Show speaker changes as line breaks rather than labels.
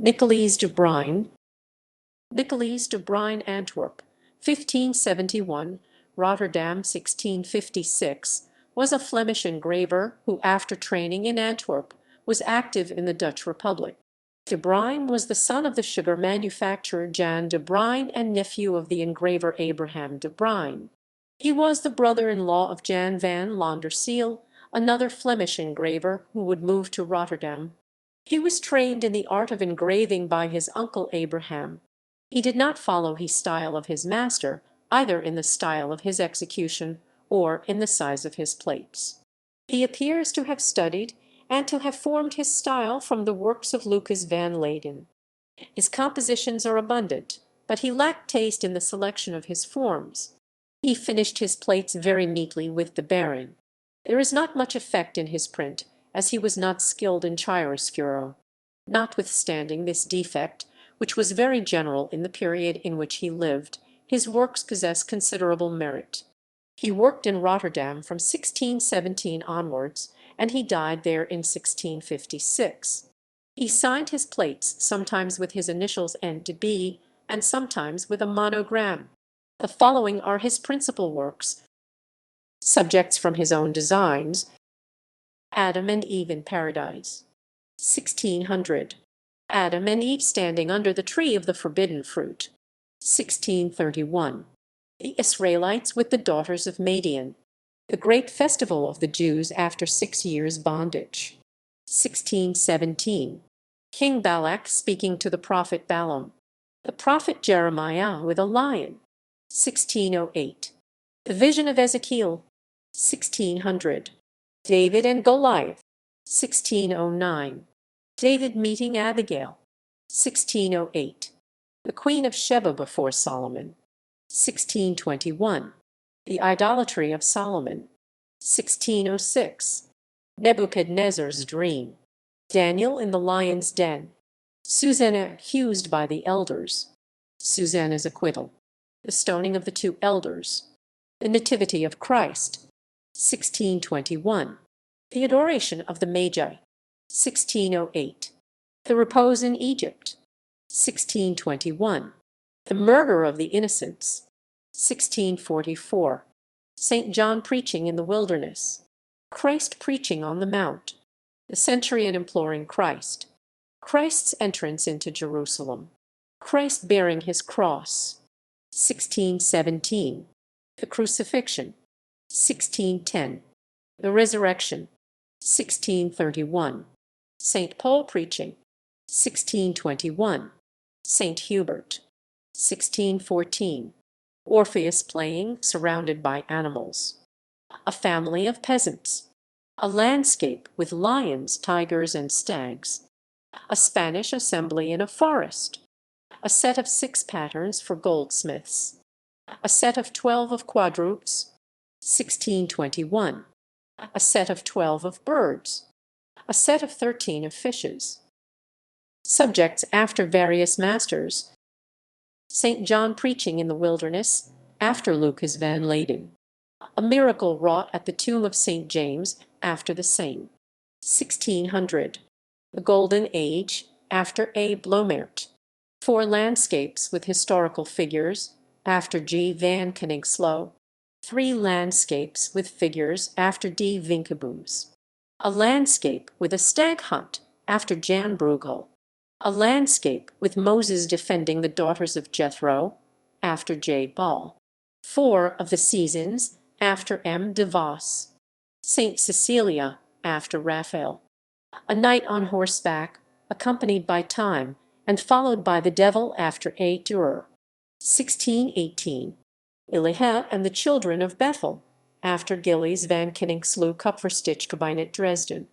Nicolaes de Bruyn. Nicolaes de Bruyn, Antwerp, 1571, Rotterdam, 1656, was a Flemish engraver who, after training in Antwerp, was active in the Dutch Republic. De Bruyn was the son of the sugar manufacturer Jan de Bruyn and nephew of the engraver Abraham de Bruyn. He was the brother-in-law of Jan van Londerseel, another Flemish engraver who would move to Rotterdam. He was trained in the art of engraving by his uncle Abraham. He did not follow his style of his master, either in the style of his execution or in the size of his plates. He appears to have studied and to have formed his style from the works of Lucas van Leyden. His compositions are abundant, but he lacked taste in the selection of his forms. He finished his plates very neatly with the burin. There is not much effect in his print, as he was not skilled in chiaroscuro. Notwithstanding this defect, which was very general in the period in which he lived, his works possess considerable merit. He worked in Rotterdam from 1617 onwards, and he died there in 1656. He signed his plates sometimes with his initials N.D.B. and sometimes with a monogram. The following are his principal works. Subjects from his own designs: Adam and Eve in Paradise, 1600. Adam and Eve standing under the tree of the forbidden fruit, 1631. The Israelites with the daughters of Madian, the great festival of the Jews after 6 years' bondage, 1617. King Balak speaking to the prophet Balaam, the prophet Jeremiah with a lion, 1608. The vision of Ezekiel, 1600. David and Goliath, 1609. David meeting Abigail, 1608. The Queen of Sheba before Solomon, 1621. The idolatry of Solomon, 1606. Nebuchadnezzar's dream. Daniel in the lion's den. Susanna accused by the elders. Susanna's acquittal. The stoning of the 2 elders. The Nativity of Christ, 1621. The adoration of the Magi, 1608. The repose in Egypt, 1621. The murder of the innocents, 1644. St. John preaching in the wilderness. Christ preaching on the mount. The centurion imploring Christ. Christ's entrance into Jerusalem. Christ bearing his cross, 1617. The crucifixion, 1610. The resurrection, 1631. St. Paul preaching, 1621. St. Hubert, 1614. Orpheus playing, surrounded by animals. A family of peasants. A landscape with lions, tigers, and stags. A Spanish assembly in a forest. A set of 6 patterns for goldsmiths. A set of 12 of quadrupes, 1621. A set of 12 of birds. A set of 13 of fishes. Subjects after various masters. St. John preaching in the wilderness, after Lucas van Leyden. A miracle wrought at the tomb of St. James, after the same, 1600. The Golden Age, after A. Bloemaert. 4 landscapes with historical figures, after G. van Koningslo. 3 landscapes with figures, after D. Vinkeboems. A landscape with a stag hunt, after Jan Bruegel. A landscape with Moses defending the daughters of Jethro, after J. Ball. 4 of the Seasons, after M. de Vos. St. Cecilia, after Raphael. A knight on horseback, accompanied by Time, and followed by the devil, after A. Dürer, 1618. Eliha and the children of Bethel, after Gillies van Koningslo Kupferstich Kabinet Dresden.